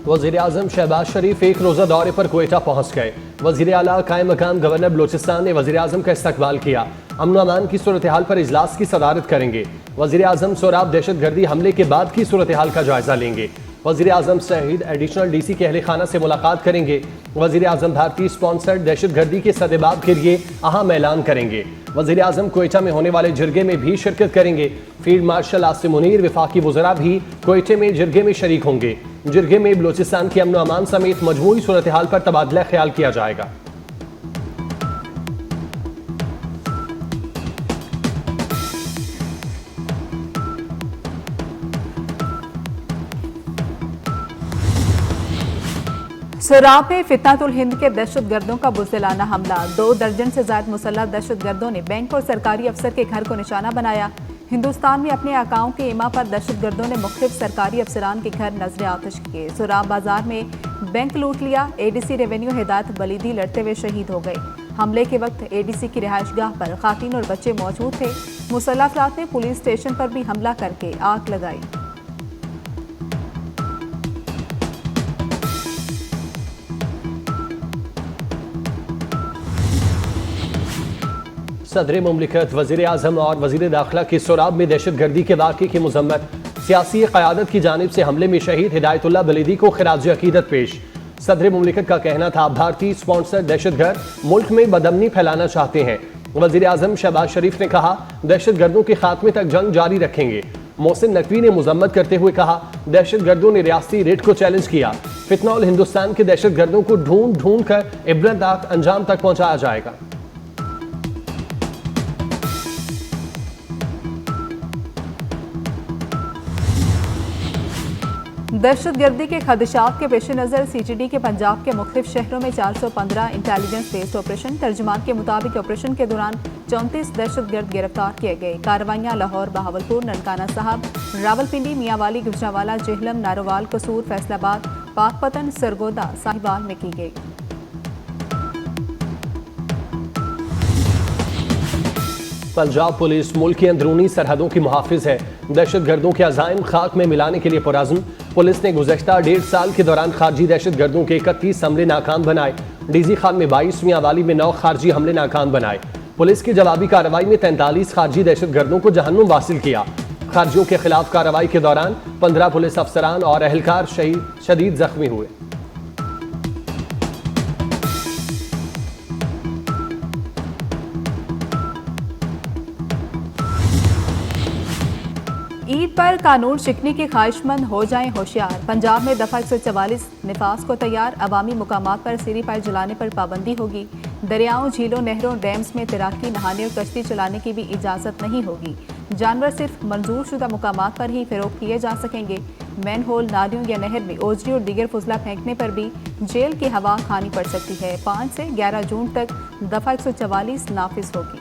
वज़ीर आज़म शहबाज शरीफ एक रोज़ा दौरे पर क्वेटा पहुँच गए। वज़ीर आला कायम मकाम गवर्नर बलोचिस्तान ने वज़ीर आज़म का इस्तकबाल किया। अमन अमान की सूरत हाल पर इजलास की सदारत करेंगे। वज़ीर आज़म सोराब दहशतगर्दी हमले के बाद की सूरत हाल का जायजा लेंगे। वज़ीर आज़म शहीद एडिशनल DC के अहले खाना से मुलाकात करेंगे। वज़ीर आज़म भारतीय स्पॉन्सर्ड दहशतगर्दी के सदेबाब के लिए अहम ऐलान करेंगे। वज़ीर आज़म क्वेटा में होने वाले जिरगे में भी शिरकत करेंगे। फील्ड मार्शल आसिम मुनीर वफाकी वज़रा भी क्वेटे में जिरगे में शरीक होंगे। जिरगे में बलोचिस्तान की अमन अमान समेत मजमूई सूरत हाल पर तबादला ख्याल किया जाएगा। सोराब में फितनातुल हिंद के दहशतगर्दों का बुज़दिलाना हमला। 2 दर्जन से ज्यादा मुसल्लह दहशतगर्दों ने बैंक और सरकारी अफसर के घर को निशाना बनाया। हिंदुस्तान में अपने आकाओं के इमा पर दहशतगर्दों ने मुख्तलिफ सरकारी अफसरान के घर नजर आतिश किए। सोराब बाजार में बैंक लूट लिया। ADC रेवेन्यू हिदायत बलीदी लड़ते हुए शहीद हो गए। हमले के वक्त ADC की रिहाइशगाह पर खातीन और बच्चे मौजूद थे। मुसल्लह अफराद ने पुलिस स्टेशन पर भी हमला करके आग लगाई। सदर मुमलिकत वज़ीर आज़म और वज़ीर दाखिला की सोराब में दहशतगर्दी के वाक़े की मज़म्मत। सियासी क़यादत की जानिब से हमले में शहीद हिदायतुल्लाह बलीदी को खिराज अकीदत पेश। सदर मुमलिकत का कहना था भारतीय स्पॉन्सर दहशतगर्द मुल्क में बदअमनी फैलाना चाहते हैं। वज़ीर आज़म शहबाज शरीफ ने कहा दहशतगर्दों के खात्मे तक जंग जारी रखेंगे। मोहसिन नकवी ने मजम्मत करते हुए कहा दहशतगर्दों ने रियासती रेट को चैलेंज किया। फितना और हिंदुस्तान के दहशतगर्दों को ढूंढ ढूंढ कर इबरतनाक अंजाम तक पहुंचाया जाएगा। दहशतगर्दी के खदशात के पेश नज़र CGD के पंजाब के मुख्तलिफ शहरों में 415 इंटेलिजेंस बेस्ड ऑपरेशन। तर्जुमान के मुताबिक ऑपरेशन के दौरान 34 दहशतगर्द गिरफ्तार किए गए। कार्रवाइयाँ लाहौर, बहावलपुर, ननकाना साहब, रावलपिंडी, मियांवाली, गुजरांवाला, जेहलम, नारोवाल, कसूर, फैसलाबाद, पाकपतन, सरगोदा, साहिवाल में की गई। पंजाब पुलिस मुल्क की अंदरूनी सरहदों की मुहाफिज है। दहशतगर्दों के अज़ाइम खाक में मिलाने के लिए पुरअज़्म। पुलिस ने गुज़श्ता 1.5 साल के दौरान खारजी दहशतगर्दों के 31 हमले नाकाम बनाए। DZ खान में 22, मियांवाली में 9 खारजी हमले नाकाम बनाए। पुलिस की जवाबी कार्रवाई में 43 खारजी दहशतगर्दों को जहन्नुम वासिल किया। खारजियों के खिलाफ कार्रवाई के दौरान 15 पुलिस अफसरान और अहलकार शदीद जख्मी हुए। ईद पर कानून शिकने के ख्वाहिशमंद हो जाएं होशियार। पंजाब में दफा 144 निफाज को तैयार। अवामी मुकामात पर सीरी पाइप जलाने पर पाबंदी होगी। दरियाओं, झीलों, नहरों, डैम्स में तैराकी, नहाने और कश्ती चलाने की भी इजाज़त नहीं होगी। जानवर सिर्फ मंजूर शुदा मुकामात पर ही फरोख्त किए जा सकेंगे। मैन होल, नालियों या नहर में ओजरी और दीगर फुजला फेंकने पर भी जेल की हवा खानी पड़ सकती है। 5 से 11 जून तक दफा 144 नाफिज होगी।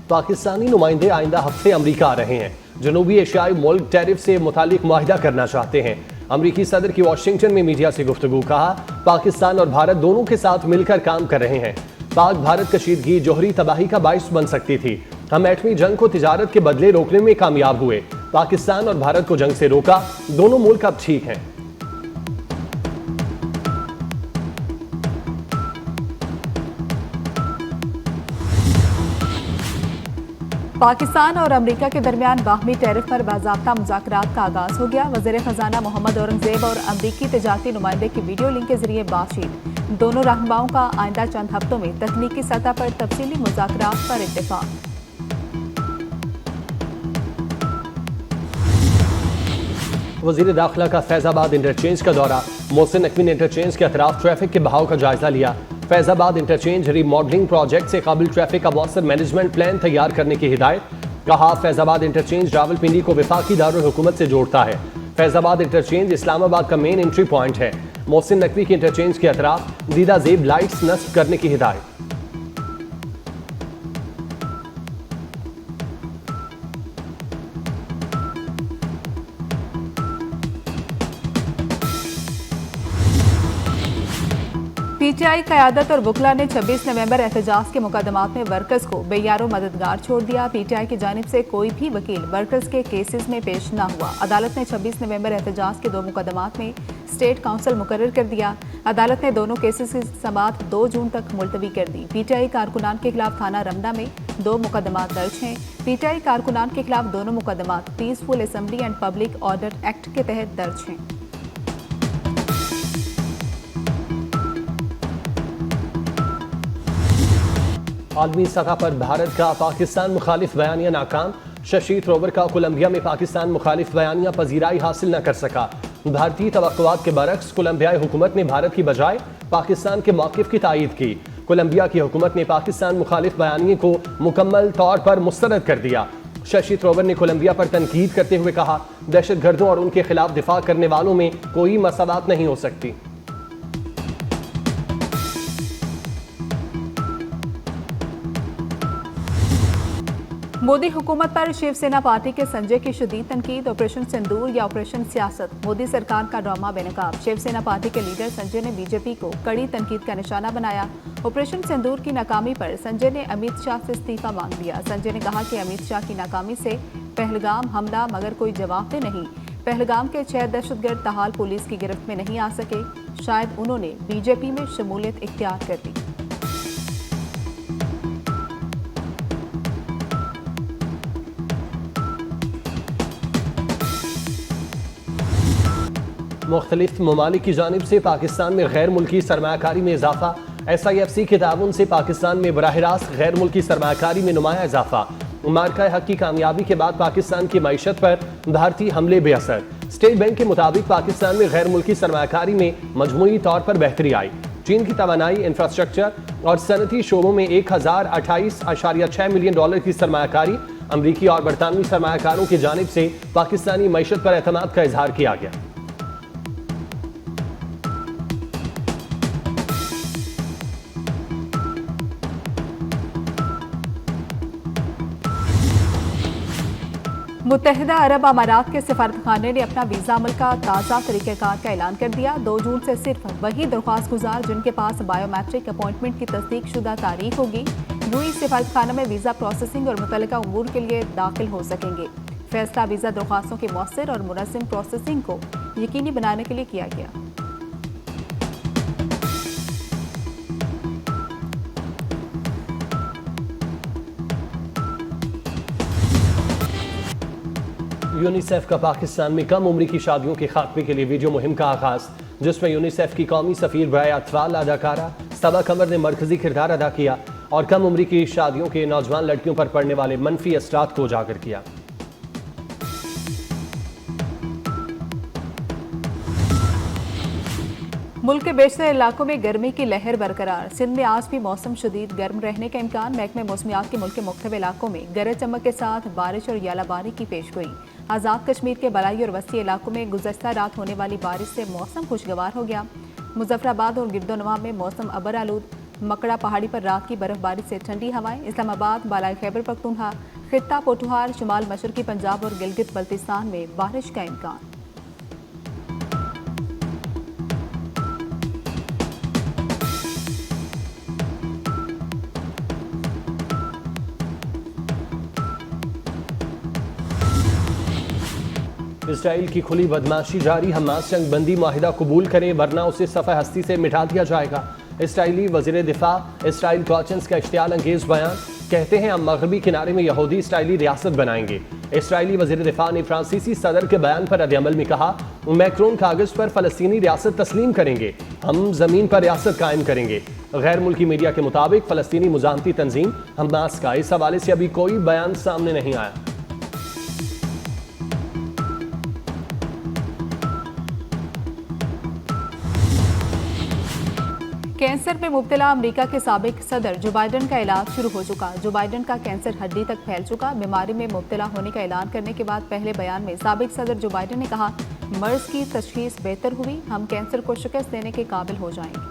पाकिस्तानी नुमाइंदे आइंदा हफ्ते अमरीका आ रहे हैं। जनूबी एशियाई मुल्क टैरिफ से मुतालिक मुआहिदा करना चाहते हैं। अमरीकी सदर की वाशिंगटन में मीडिया से गुफ्तगू। कहा पाकिस्तान और भारत दोनों के साथ मिलकर काम कर रहे हैं। पाक भारत कशीदगी जोहरी तबाही का बाइस बन सकती थी। हम एटमी जंग को तिजारत के बदले रोकने में कामयाब हुए। पाकिस्तान और भारत को जंग से रोका। दोनों मुल्क अब ठीक हैं। पाकिस्तान और अमेरिका के दरमियान बाहमी टैरिफ पर बाज़ाब्ता मुज़ाकरात का आगाज हो गया। वज़ीर ख़ज़ाना मोहम्मद औरंगज़ेब और अमरीकी तजारती नुमाइंदे की वीडियो लिंक के जरिए बातचीत। दोनों रहनुमाओं का आइंदा चंद हफ्तों में तकनीकी सतह पर तफसीली मुज़ाकरात पर इत्तेफाक। वज़ीर दाखिला का फैज़ाबाद इंटरचेंज का दौरा। मोहसिन नकवी ने इंटरचेंज के अतराफ ट्रैफिक के बहाव का जायजा लिया। फैज़ाबाद इंटरचेंज रीमॉडलिंग प्रोजेक्ट से काबिल ट्रैफिक का मौसर मैनेजमेंट प्लान तैयार करने की हिदायत। कहा फैज़ाबाद इंटरचेंज रावलपिंडी को वफाकी दारुल हुकूमत से जोड़ता है। फैज़ाबाद इंटरचेंज इस्लामाबाद का मेन एंट्री पॉइंट है। मोहसिन नकवी के इंटरचेंज के अतराफ दीदा जेब लाइट्स नस्ब करने की हिदायत। पीटीआई क़यादत और वुकला ने 26 नवंबर एहतजाज के मुकदमात में वर्कर्स को बेयारो मददगार छोड़ दिया। पीटीआई की जानिब से कोई भी वकील वर्कर्स के केसेस में पेश न हुआ। अदालत ने 26 नवंबर एहतजाज के 2 मुकदमात में स्टेट काउंसिल मुकर्रर कर दिया। अदालत ने दोनों केसेस की समाअत 2 जून तक मुलतवी कर दी। पीटीआई कारकुनान के खिलाफ थाना रमना में 2 मुकदमात दर्ज हैं। पीटीआई कारकुनान के खिलाफ दोनों मुकदमात peaceful assembly and public order act के तहत दर्ज हैं। आलमी सतह पर भारत का पाकिस्तान मुखालिफ बयानिया नाकाम। शशि थ्रोवर का कोलंबिया में पाकिस्तान मुखालिफ बयानिया पजीराई हासिल न कर सका। भारतीय तवक्कुआत के बरक्स कोलंबियाई हुकूमत ने भारत की बजाय पाकिस्तान के मौक़िफ़ की तायीद की। कोलंबिया की हुकूमत ने पाकिस्तान मुखालिफ बयानिए को मुकम्मल तौर पर मुस्तरद कर दिया। शशि थ्रोवर ने कोलंबिया पर तनकीद करते हुए कहा, दहशतगर्दों और उनके खिलाफ दिफा करने वालों में कोई मसावत नहीं हो सकती। मोदी हुकूमत पर शिवसेना पार्टी के संजय की शदीद तनकीद। ऑपरेशन सिंदूर या ऑपरेशन सियासत, मोदी सरकार का ड्रामा बेनकाब। शिवसेना पार्टी के लीडर संजय ने बीजेपी को कड़ी तनकीद का निशाना बनाया। ऑपरेशन सिंदूर की नाकामी पर संजय ने अमित शाह से इस्तीफा मांग लिया। संजय ने कहा कि अमित शाह की नाकामी से पहलगाम हमला मगर कोई जवाबदेह नहीं। पहलगाम के 6 दहशतगर्द ताहाल पुलिस की गिरफ्त में नहीं आ सके। शायद उन्होंने बीजेपी में शमूलियत इख्तियार कर ली। मुख्तलिफ ममालिक की जानिब से पाकिस्तान में गैर मुल्की सरमायाकारी में इजाफा। SIFC के ताउन से पाकिस्तान में बराह रास्त गैर मुल्की सरमायाकारी में नुमाया इजाफा। मार्का हक की कामयाबी के बाद पाकिस्तान की मईशत पर भारतीय हमले बेअसर। स्टेट बैंक के मुताबिक पाकिस्तान में गैर मुल्की सरमायाकारी में मजमूई तौर पर बेहतरी आई। चीन की तवानाई, इंफ्रास्ट्रक्चर और सनती शोबों में 1028.6 मिलियन डॉलर की सरमायाकारी। अमरीकी और बरतानवी सरमायाकारों की जानिब से पाकिस्तानी मईशत पर एतमाद का इजहार किया गया। मुत्तहिदा अरब अमारात के सफारतखाने ने अपना वीज़ा अमल का ताज़ा तरीक़ाकार का ऐलान कर दिया। 2 जून से सिर्फ वही दरख्वास्त गुजार जिनके पास बायोमेट्रिक अपॉइंटमेंट की तस्दीक शुदा तारीख होगी यूएई सफारतखाना में वीज़ा प्रोसेसिंग और मुतल्लिका उमूर के लिए दाखिल हो सकेंगे। फैसला वीज़ा दरख्वास्तों की मौसर और मुनज़्ज़म प्रोसेसिंग को यकीनी बनाने के लिए किया गया। यूनिसेफ का पाकिस्तान में कम उम्री की शादियों के खात्मे के लिए वीडियो मुहिम का आगाज, जिसमें यूनिसेफ की कौमी सफीर बराए अतफाल अदाकारा सबा कमर ने मरकजी किरदार अदा किया और कम उम्री की शादियों के नौजवान लड़कियों पर पड़ने वाले मनफी असरात को उजागर किया। मुल्क के बेशतर इलाकों में गर्मी की लहर बरकरार। सिंध में आज भी मौसम शदीद गर्म रहने का इम्कान। महकमे मौसमियात के मुल्क के मुख्तलिफ इलाकों में गरज चमक के साथ बारिश और यालाबारी की पेशगोई। आज़ाद कश्मीर के बलाई और वसी इलाकों में गुज़श्ता रात होने वाली बारिश से मौसम खुशगवार हो गया। मुजफ्फराबाद और गिरदोनवा में मौसम अबर आलूद। मकड़ा पहाड़ी पर रात की बर्फबारी से ठंडी हवाएं। इस्लामाबाद, बालाई खैबर पख्तूनख्वा, खित्ता पोठुहार, शुमाल मशरकी पंजाब और गिलगित बल्तिस्तान में बारिश का इम्कान। इसराइल की खुली बदमाशी जारी। हमास जंग बंदी माहिदा कबूल करें वरना उसे सफ़ा हस्ती से मिटा दिया जाएगा। इसराइली वज़ीर दिफा इसराइल कॉचन्स का इश्तियाल अंगेज बयान। कहते हैं हम मगरबी किनारे में यहूदी इसराइली रियासत बनाएंगे। इसराइली वज़ीर दिफा ने फ्रांसीसी सदर के बयान पर रद्द-ए-अमल में कहा, मैक्रोन कागज पर फ़लस्तीनी रियासत तस्लीम करेंगे, हम ज़मीन पर रियासत कायम करेंगे। गैर मुल्की मीडिया के मुताबिक फ़लस्तीनी मुजामती तंजीम हमास का इस हवाले से अभी कोई बयान सामने नहीं आया। कैंसर में मुब्तला अमेरिका के साबिक सदर जो बाइडन का इलाज शुरू हो चुका। जो बाइडन का कैंसर हड्डी तक फैल चुका। बीमारी में मुब्तला होने का ऐलान करने के बाद पहले बयान में साबिक सदर जो बाइडन ने कहा, मर्ज की तशखीस बेहतर हुई, हम कैंसर को शिकस्त देने के काबिल हो जाएंगे।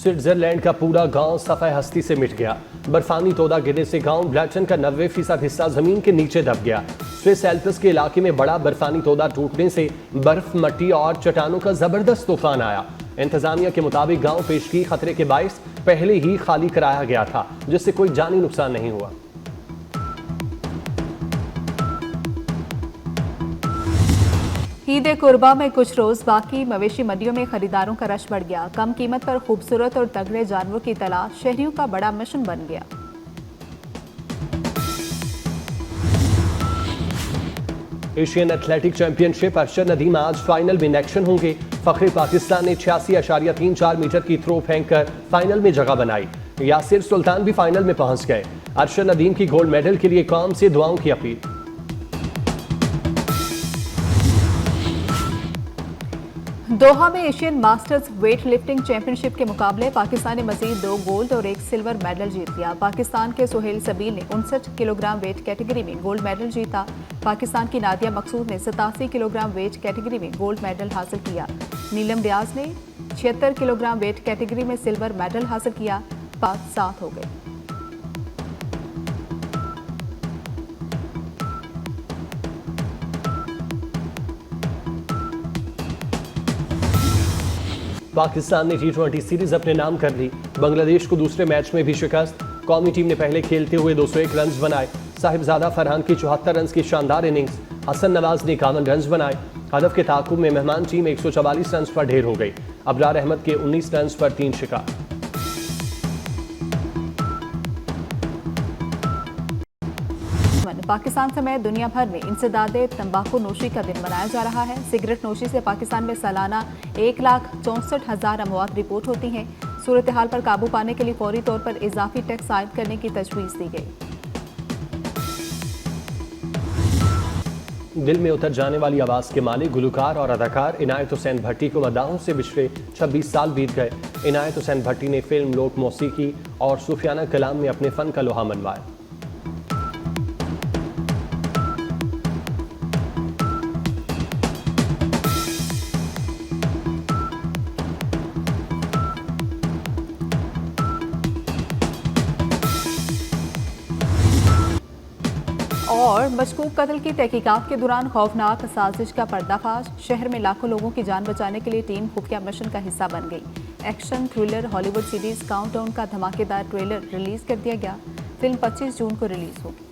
स्विट्जरलैंड का पूरा गांव सफ़े हस्ती से मिट गया। बर्फानी तोदा गिरने से गांव ब्लैटन का 90% हिस्सा जमीन के नीचे दब गया। स्विस एल्प्स के इलाके में बड़ा बर्फानी तोदा टूटने से बर्फ, मट्टी और चट्टानों का जबरदस्त तूफान आया। इंतजामिया के मुताबिक गांव पेशगी खतरे के बायस पहले ही खाली कराया गया था, जिससे कोई जानी नुकसान नहीं हुआ। ईद कुर्बा में कुछ रोज बाकी मवेशी मंडियों में खरीदारों का रश बढ़ गया। कम कीमत पर खूबसूरत और तगड़े जानवरों की तलाश शहरियों का बड़ा मिशन बन गया। Asian athletic championship Arshad Nadeem आज फाइनल में इन एक्शन होंगे। फखरे पाकिस्तान ने 86.34 मीटर की थ्रो फेंककर फाइनल में जगह बनाई। यासिर सुल्तान भी फाइनल में पहुंच गए। अरशद नदीम की गोल्ड मेडल के लिए कौम से दुआओं की अपील। दोहा में Asian masters weight lifting championship के मुकाबले पाकिस्तान ने मजीद 2 गोल्ड और 1 सिल्वर मेडल जीत लिया। पाकिस्तान के सुहेल सबील ने 59 किलोग्राम वेट कैटेगरी में गोल्ड मेडल जीता। पाकिस्तान की नादिया मकसूद ने 87 किलोग्राम वेट कैटेगरी में गोल्ड मेडल हासिल किया। नीलम रियाज ने 76 किलोग्राम वेट कैटेगरी में सिल्वर मेडल हासिल किया। 5-7 हो गए। पाकिस्तान ने T20 सीरीज अपने नाम कर ली। बांग्लादेश को दूसरे मैच में भी शिकस्त। कौमी टीम ने पहले खेलते हुए 201 रन बनाए। साहिबजादा फरहान की 74 रन की शानदार इनिंग्स। हसन नवाज ने 51 रन बनाए। हदफ के ताकुब में मेहमान टीम 144 रन पर ढेर हो गई। अबरार अहमद के 19 रन पर 3 शिकार। पाकिस्तान समेत दुनिया भर में इंसदादे तंबाकू नोशी का दिन मनाया जा रहा है। सिगरेट नोशी से पाकिस्तान में सालाना 1,64,000 अमवात रिपोर्ट होती हैं। सूरत हाल पर काबू पाने के लिए फौरी तौर पर इजाफी टैक्स आयद करने की तजवीज़ दी गई। दिल में उतर जाने वाली आवाज़ के मालिक गुलकार और अदाकार इनायत हुसैन भट्टी को मदाहों से बिछड़े 26 साल बीत गए। इनायत हुसैन भट्टी ने फिल्म, लोक मौसीकी और सूफियाना कलाम में अपने फ़न का लोहा मनवाया। और मशकूक कत्ल की तहकीकात के दौरान खौफनाक साजिश का पर्दाफाश। शहर में लाखों लोगों की जान बचाने के लिए टीम खुफिया मिशन का हिस्सा बन गई। Action thriller Hollywood series countdown का धमाकेदार ट्रेलर रिलीज कर दिया गया। फिल्म 25 जून को रिलीज होगी।